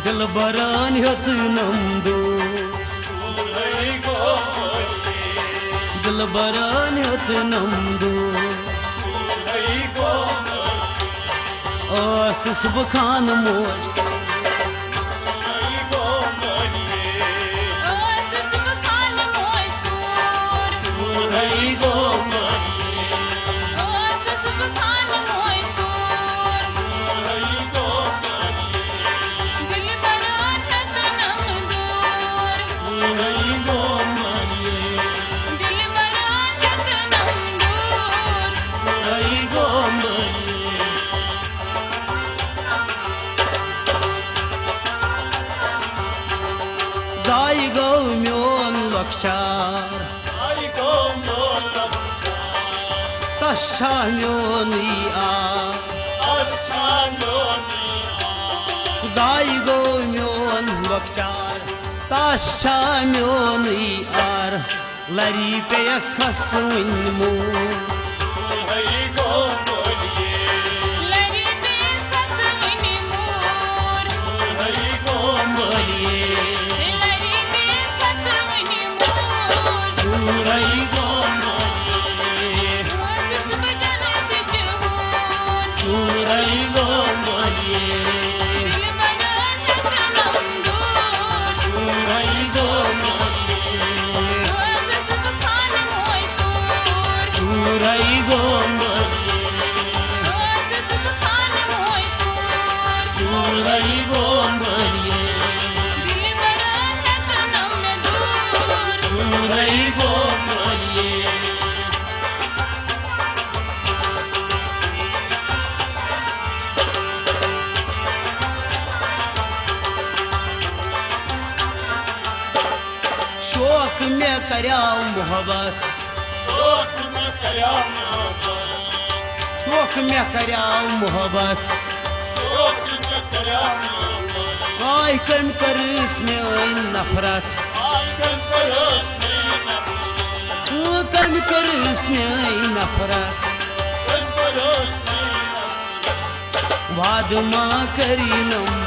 Dilbaran yatnamdu Dilbaran yatnamdu Asis bkhan mosh Zai go myon lakchar Tasha myon yar Zai go myon lakchar Tasha myon yar Lari peyas khaswin mu शौक में करया मोहब्बत शौक में करया मोहब्बत काय कम करस में नफरत कम करस में नफरत वाद मा करीनम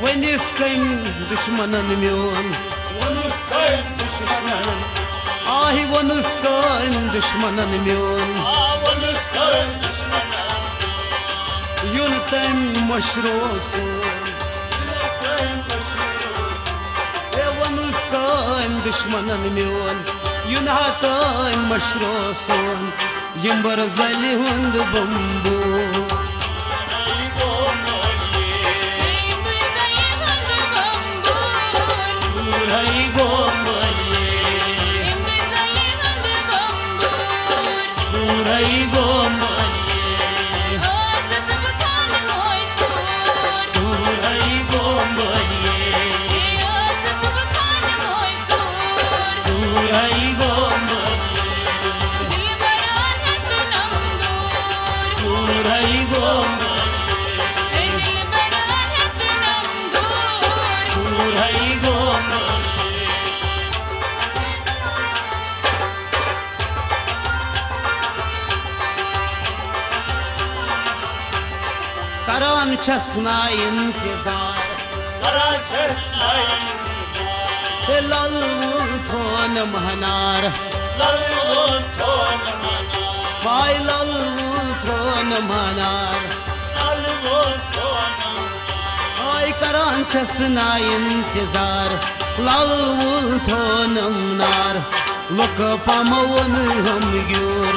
Вниз кайм душманан мён Ай вниз кайм душманан мён Юн тайм машросун Вниз кайм душманан мён Юн хатайм машросун Юмбар зали хунд бамбу Karan chasna intizar Lal thon mahnar Pai lal thon mahnar Ay karan chasna intizar Lal thon mahnar Look pamawan hum gyur